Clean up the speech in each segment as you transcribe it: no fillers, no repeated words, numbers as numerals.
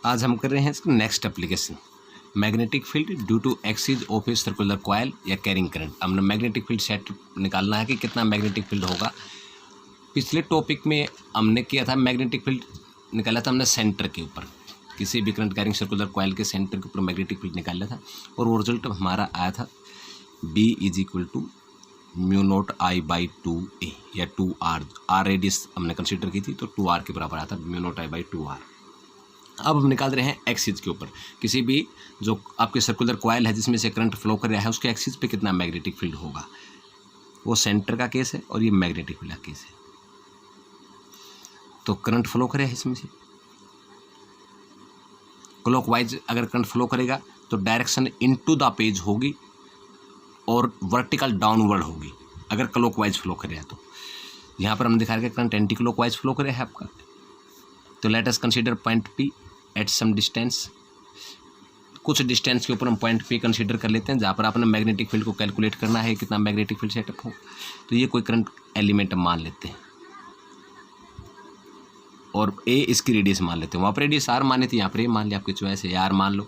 आज हम कर रहे हैं इसका next application, magnetic field due to axis of a circular coil या कैरिंग करंट। हमने मैग्नेटिक फील्ड सेट निकालना है कि कितना मैग्नेटिक फील्ड होगा। पिछले टॉपिक में हमने किया था, मैग्नेटिक फील्ड निकाला था हमने सेंटर के ऊपर, किसी भी करंट कैरिंग सर्कुलर कॉइल के सेंटर के ऊपर मैग्नेटिक फील्ड निकाला था और वो रिजल्ट हमारा आया था B = μ0I/2a या 2r। r रेडियस हमने कंसीडर की थी तो 2r के बराबर आया था, μ0I/2r। अब हम निकाल रहे हैं एक्सिस के ऊपर, किसी भी जो आपके सर्कुलर कॉइल है जिसमें से करंट फ्लो कर रहा है उसके एक्सिस पे कितना मैग्नेटिक फील्ड होगा। वो सेंटर का केस है और ये मैग्नेटिक फील्ड का केस है। तो करंट फ्लो करे है इसमें से क्लॉकवाइज, अगर करंट फ्लो करेगा तो डायरेक्शन इनटू द पेज होगी और वर्टिकल डाउनवर्ड होगी अगर क्लॉकवाइज फ्लो करे तो। यहाँ पर हम दिखा रहे हैं करंट एंटी क्लॉकवाइज फ्लो करे है आपका। तो let us consider point P at some distance. कुछ डिस्टेंस के ऊपर हम पॉइंट P कंसीडर कर लेते हैं जहाँ पर आपने मैग्नेटिक फील्ड को कैलकुलेट करना है कितना मैग्नेटिक फील्ड सेटअप हो। तो ये कोई करंट एलिमेंट मान लेते हैं और A इसकी रेडियस मान लेते हैं। वहाँ पर रेडियस R माने थी, यहाँ पर A मान लिया, आपकी चॉइस है, R मान लो।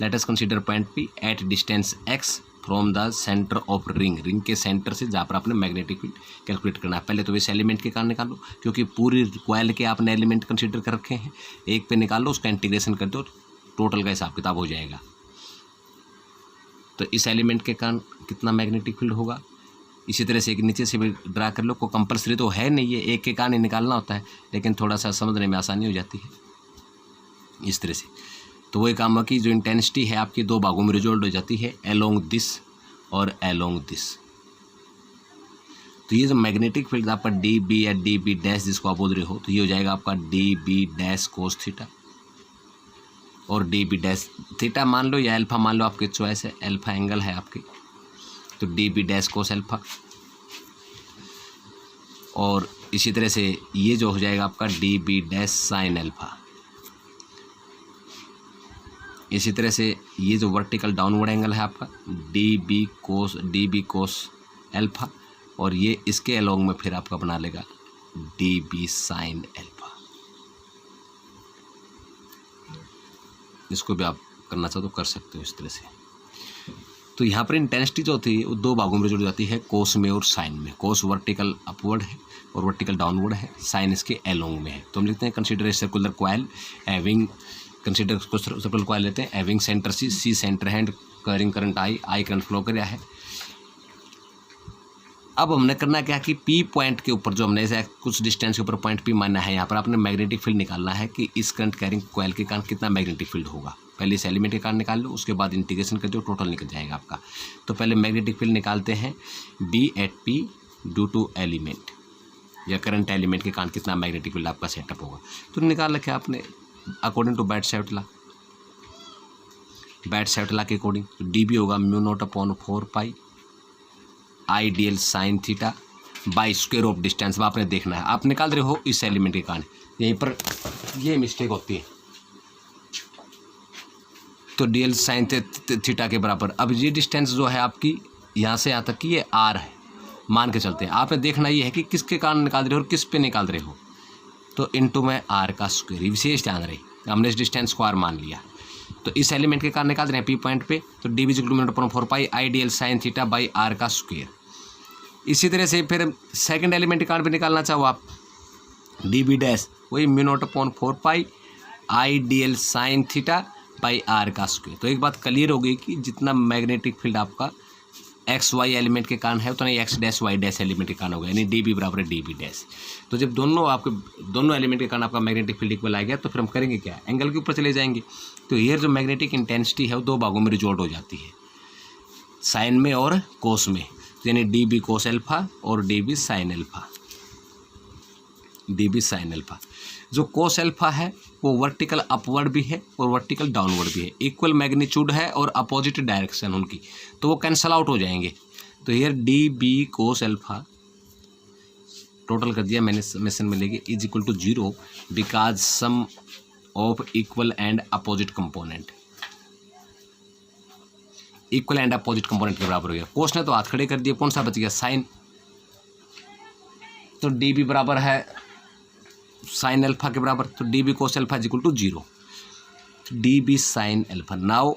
Let us consider point P at distance x from the centre of ring के सेंटर से जहाँ पर आपने मैग्नेटिक फील्ड कैलकुलेट करना है। पहले तो इस एलिमेंट के कारण निकालो, क्योंकि पूरी कॉइल के आपने एलिमेंट कंसीडर कर रखे हैं। एक पे निकाल लो, उसका इंटीग्रेशन कर दो, टोटल का हिसाब किताब हो जाएगा। तो इस एलिमेंट के कारण कितना मैग्नेटिक फील्ड होगा। इसी तरह से एक नीचे से भी ड्रा कर लो, को कंपल्सरी तो है नहीं, ये एक के कारण ही निकालना होता है, लेकिन थोड़ा सा समझने में आसानी हो जाती है इस तरह से। तो वही काम है कि जो इंटेंसिटी है आपकी दो भागों में रिजोल्व हो जाती है, अलोंग दिस और अलोंग दिस। तो ये जो मैग्नेटिक फील्ड आपका DB या DB डैश जिसको आप बोल रहे हो, तो ये हो जाएगा आपका DB डैश कोस थीटा और DB डैश थीटा मान लो या अल्फा मान लो, आपकी चॉइस है, अल्फा एंगल है आपकी। तो DB डैश कोस अल्फा। और इसी तरह से ये जो हो जाएगा आपका DB डैश साइन अल्फा। इसी तरह से ये जो वर्टिकल डाउनवर्ड एंगल है आपका DB कोस अल्फा, और ये इसके अलोंग में फिर आपका बना लेगा DB साइन अल्फा। इसको भी आप करना चाहो तो कर सकते हो इस तरह से। तो यहाँ पर इंटेंसिटी जो होती है वो दो भागों में जुड़ जाती है, कोस में और साइन में। कोस वर्टिकल अपवर्ड है और वर्टिकल डाउनवर्ड है, साइन इसके अलोंग में है। तो हम लिखते हैं consider a circular coil having, consider circular coil लेते हैं, हैविंग सेंटर C सेंटर है, carrying current I current flow कर रहा है। अब हमने करना क्या कि P पॉइंट के ऊपर जो हमने ऐसे कुछ डिस्टेंस के ऊपर पॉइंट P मानना है, यहाँ पर आपने मैग्नेटिक फील्ड निकालना है कि इस करंट कैरिंग कॉइल के कारण कितना मैग्नेटिक फील्ड होगा। पहले इस एलिमेंट के कारण निकाल लो, उसके बाद इंटीग्रेशन कर दो, टोटल निकल जाएगा आपका। तो पहले मैग्नेटिक फील्ड निकालते हैं B at P due to element या करंट एलिमेंट के कारण कितना मैग्नेटिक फील्ड आपका सेटअप होगा। तो निकाल रखे आपने अकॉर्डिंग टू बैट-सेविट लॉ के अकॉर्डिंग। तो DB होगा μ0/4π ideal sine theta by square of distance. वो आपने देखना है, आप निकाल रहे हो इस एलिमेंट के कारण, यहीं पर ये मिस्टेक होती है। तो DL साइन थीटा के बराबर। अब ये डिस्टेंस जो है आपकी यहाँ से यहाँ तक की ये R है, मान के चलते हैं। आपने देखना ये है कि किसके कारण निकाल रहे हो और किस पे निकाल रहे हो। तो इनटू में R का स्क्वायर, विशेष ध्यान रहे, हमने इस डिस्टेंस को R मान लिया। तो इस एलिमेंट के कारण निकाल रहे हैं P पॉइंट पे, तो DB = μ0/4π ideal sine theta by R का स्क्वायर। इसी तरह से फिर सेकंड एलिमेंट के कारण भी निकालना चाहो आप, DB डैश वही μ0/4π ideal sine theta by R का स्क्वायर। तो एक बात क्लियर हो गई कि जितना मैग्नेटिक फील्ड आपका XY एलिमेंट के कारण है उतना ही X dash Y dash element के कारण होगा, यानी DB बराबर है DB डैश। तो जब दोनों एलिमेंट के कारण आपका मैग्नेटिक फील्ड इक्वल आ गया तो फिर हम करेंगे क्या, एंगल के ऊपर चले जाएंगे। तो ये जो मैग्नेटिक इंटेंसिटी है वो दो भागों में रिजॉल्व हो जाती है, साइन में और कोस में, यानी DB कोस अल्फा और DB sine alpha. DB sine alpha, जो कोस अल्फा है वो वर्टिकल अपवर्ड भी है और वर्टिकल डाउनवर्ड भी है, इक्वल मैग्नीट्यूड है और अपोजिट डायरेक्शन उनकी, तो वो कैंसल आउट हो जाएंगे। तो here DB cos alpha total कर दिया मैंने समेशन में लेके = 0 because sum of equal and opposite component. Equal and opposite component के बराबर हो गया। कोस ने तो हाथ खड़े कर दिए, कौन सा बच गया, साइन। तो DB बराबर है साइन अल्फा के बराबर, तो DB cos alpha = 0। D B sine alpha. Now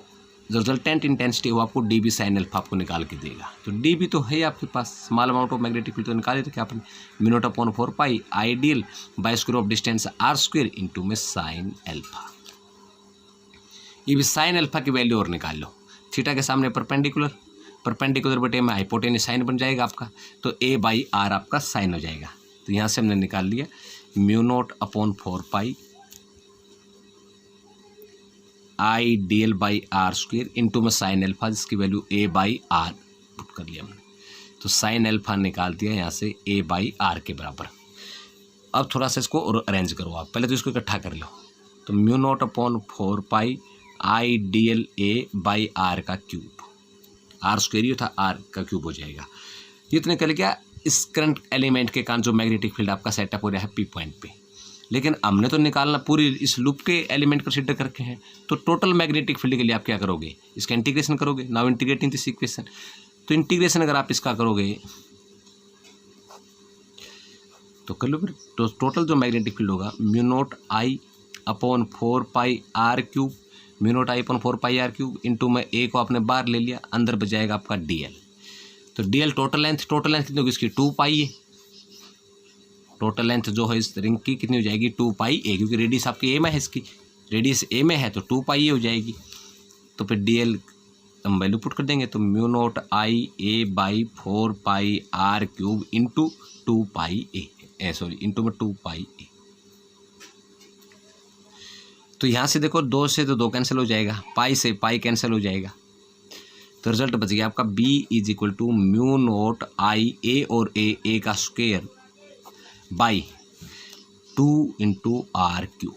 जो रिजल्टेंट इंटेंसिटी वो आपको डी बी साइन अल्फा आपको निकाल के देगा। तो डी बी तो है आपके पास, small amount of magnetic field तो निकाले थे क्या आपने, mu not upon 4 pi ideal by square of distance R square into में साइन अल्फा। ये भी साइन अल्फा की वैल्यू और निकाल लो। थीटा के सामने परपेंडिकुलर बटे में हाइपोटेन्यूज साइन बन जाएगा आपका, तो ए बाई आर आपका साइन हो जाएगा। तो यहाँ से हमने निकाल लिया mu not upon 4 pi I d l by r square into में साइन अल्फा, जिसकी value a by r put कर लिया हमने। तो साइन अल्फा निकाल दिया यहाँ से ए बाई आर के बराबर। अब थोड़ा सा इसको और अरेंज करो आप, पहले तो इसको इकट्ठा कर लो। तो mu not upon 4 pi I d l a by r का क्यूब, आर स्क्वेयर ही था, आर का क्यूब हो जाएगा। इतने कर क्या इस करंट एलिमेंट के कारण जो मैग्नेटिक फील्ड आपका सेटअप हो रहा है पी पॉइंट पे, लेकिन हमने तो निकालना पूरी इस लूप के एलिमेंट कंसीडर करके हैं। तो टोटल मैग्नेटिक फील्ड के लिए आप क्या करोगे, इसका इंटीग्रेशन करोगे। नाउ इंटीग्रेटिंग दिस इक्वेशन, तो इंटीग्रेशन अगर आप इसका करोगे तो कर लो फिर। तो टोटल जो मैग्नेटिक फील्ड होगा mu not I upon 4 pi are cube, mu not I upon 4 pi are cube into में ए को आपने बाहर ले लिया, अंदर बच आपका डी एल। तो डी एल टोटल लेंथ कितनी होगी इसकी 2 पाई है। टोटल लेंथ जो है इस रिंग की कितनी हो जाएगी 2 पाई ए, क्योंकि रेडियस आपकी ए में है, इसकी रेडियस ए में है तो 2 पाई ए हो जाएगी। तो फिर डी एल हम वैल्यू पुट कर देंगे, तो mu not I a by 4 pi are cube into 2 pi a, sorry into में 2 पाई ए। तो यहाँ से देखो 2 से तो 2 कैंसिल हो जाएगा, पाई से पाई कैंसिल हो जाएगा, तो रिजल्ट बच गया आपका B is equal to mu not I A और ए का square by 2 into are cube.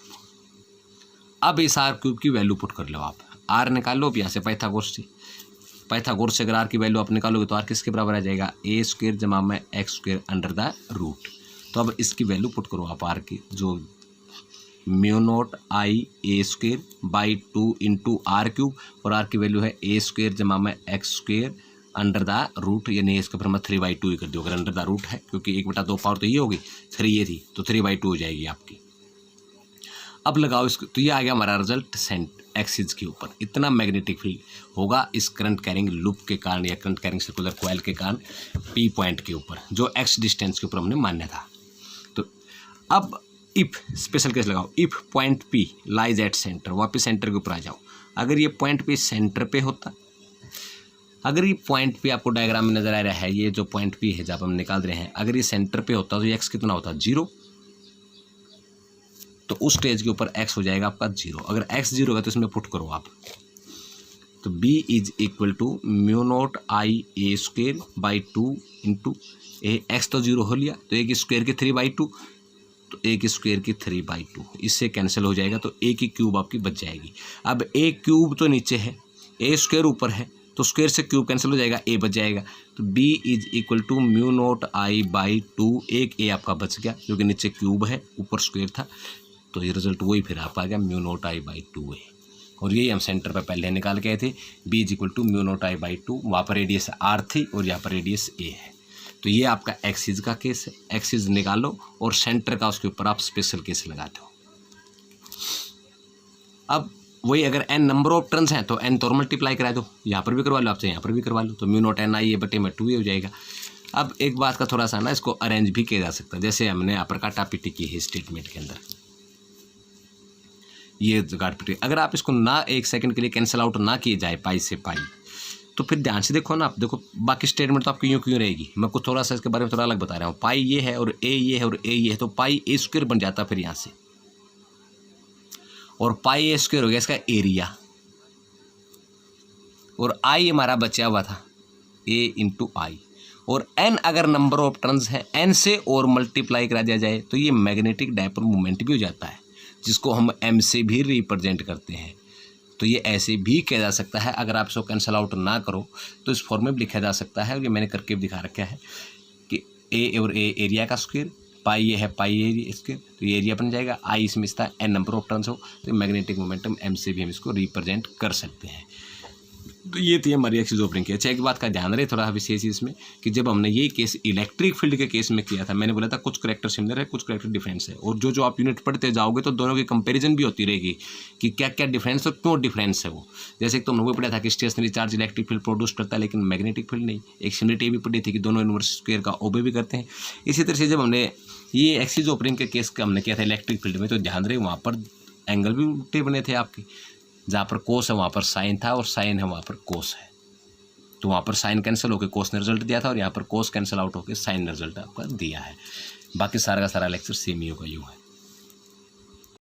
अब इस आर क्यूब की वैल्यू पुट कर लो आप, आर निकाल लो अब यहाँ से पाइथागोरस से अगर आर की वैल्यू आप निकालोगे तो आर किसके बराबर आ जाएगा, ए स्क्वायर जमा में x square under the root. तो अब इसकी वैल्यू पुट करो आप आर की, जो mu not I a square by 2 into are cube, और आर की वैल्यू है ए स्क्वायर जमा में x square under the root, यानी इसका फिर मैं 3/2 ही कर दूँ अगर अंडर द रूट है, क्योंकि 1/2 पावर तो ये होगी, 3 ये थी तो 3/2 हो जाएगी आपकी। अब लगाओ इसको, तो ये आ गया हमारा रिजल्ट सेंट एक्सिस के ऊपर। इतना मैग्नेटिक फील्ड होगा इस करंट कैरिंग लूप के कारण या करंट कैरिंग सर्कुलर कॉइल के कारण पी पॉइंट के ऊपर, जो एक्स डिस्टेंस के ऊपर हमने मान्य था। तो अब इफ स्पेशल केस लगाओ, if point P lies at centre, वापस सेंटर के ऊपर आ जाओ। अगर ये पॉइंट पी सेंटर पे होता, अगर ये पॉइंट पी आपको डायग्राम में नजर आ रहा है, ये जो पॉइंट पी है जब हम निकाल रहे हैं, अगर ये सेंटर पे होता तो ये एक्स कितना होता 0, तो उस स्टेज के ऊपर एक्स हो जाएगा आपका 0। अगर एक्स 0 है तो इसमें पुट करो आप, तो B is equal to mu not I a square by 2 into a, x तो 0 हो लिया तो ए की स्क्वायर की 3/2, तो ए की स्क्वायर की 3/2 इससे कैंसिल हो जाएगा, तो ए की क्यूब आपकी बच जाएगी। अब ए क्यूब तो नीचे है, ए स्क्वायर ऊपर है, तो स्क्वायर से क्यूब कैंसिल हो जाएगा, ए बच जाएगा। तो B is equal to mu not I by 2, एक ए आपका बच गया जो कि नीचे क्यूब है ऊपर स्क्वायर था, तो ये रिजल्ट वही फिर आप आ गया म्यू नॉट आई बाई 2 ए। और यही हम सेंटर पर पहले निकाल के आए थे, B is equal to mu not I by 2, वहाँ पर रेडियस आर थी और यहाँ पर रेडियस ए है। तो ये आपका एक्सिस का केस है, एक्सिस निकालो और सेंटर का उसके ऊपर आप स्पेशल केस लगाते हो। अब वही अगर n नंबर ऑफ टर्न्स हैं तो n तो मल्टीप्लाई करा दो, यहाँ पर भी करवा लो, आपसे यहाँ पर भी करवा लो, तो म्यू नॉट एन आई ए बटे में 2 हो जाएगा। अब एक बात का थोड़ा सा ना इसको अरेंज भी किया जा सकता है, जैसे हमने यहाँ पर काटापीटी की है स्टेटमेंट के अंदर, ये काटापीटी अगर आप इसको ना 1 सेकंड के लिए कैंसिल आउट ना किए जाए पाई से पाई, तो फिर ध्यान से देखो ना आप, देखो बाकी स्टेटमेंट तो आपकी क्यों रहेगी, मैं कुछ थोड़ा सा इसके बारे में थोड़ा अलग बता रहा हूँ। पाई ये है और ए ये है और ए ये है, तो पाई ए स्क्वायर बन जाता फिर यहाँ से, और पाई ए स्क्वायर हो गया इसका एरिया, और आई हमारा बचा हुआ था ए इंटू आई, और एन अगर नंबर ऑफ टर्न्स है एन से और मल्टीप्लाई करा दिया जाए तो ये मैग्नेटिक डायपोल मोमेंट भी हो जाता है, जिसको हम एम से भी रिप्रेजेंट करते हैं। तो ये ऐसे भी किया जा सकता है, अगर आप इसको कैंसिल आउट ना करो तो इस फॉर्म में भी लिखा जा सकता है, और ये मैंने करके भी दिखा रखा है कि ए और ए एरिया का स्क्वायर, पाई ये है पाई एरिया स्क्वायर, तो ये एरिया बन जाएगा, आई इसमें इसका एन नंबर ऑफ टर्न्स हो, तो मैग्नेटिक मोमेंटम एम से भी हम इसको रिप्रेजेंट कर सकते हैं। तो ये थी हमारी एक्सिस ऑफ रिंग की। अच्छा, एक बात का ध्यान रहे थोड़ा विशेष इसमें कि जब हमने ये केस इलेक्ट्रिक फील्ड के केस में किया था, मैंने बोला था कुछ करैक्टर सिमिलर है, कुछ करैक्टर डिफरेंस है, और जो आप यूनिट पढ़ते जाओगे तो दोनों की कंपैरिजन भी होती रहेगी कि क्या क्या डिफरेंस और क्यों डिफरेंस है वो। जैसे कि तुमने वो पढ़ा था कि stationary charge electric field produce करता है लेकिन मैग्नेटिक फील्ड नहीं। एक सिमिलरिटी भी पढ़ी थी कि दोनों इनवर्स स्क्वायर का ओबे भी करते हैं। इसी तरह से जब हमने ये एक्सिस ऑफ रिंग के केस का हमने किया था इलेक्ट्रिक फील्ड में, तो ध्यान रहे वहाँ पर एंगल भी उल्टे बने थे आपके, जहाँ पर कोस है वहाँ पर साइन था और साइन है वहाँ पर कोस है, तो वहाँ पर साइन कैंसिल होकर कोस ने रिजल्ट दिया था और यहाँ पर कोस कैंसिल आउट होकर साइन ने रिजल्ट आपका दिया है। बाकी सारा का सारा लेक्चर सेम ही होगा, यूँ है।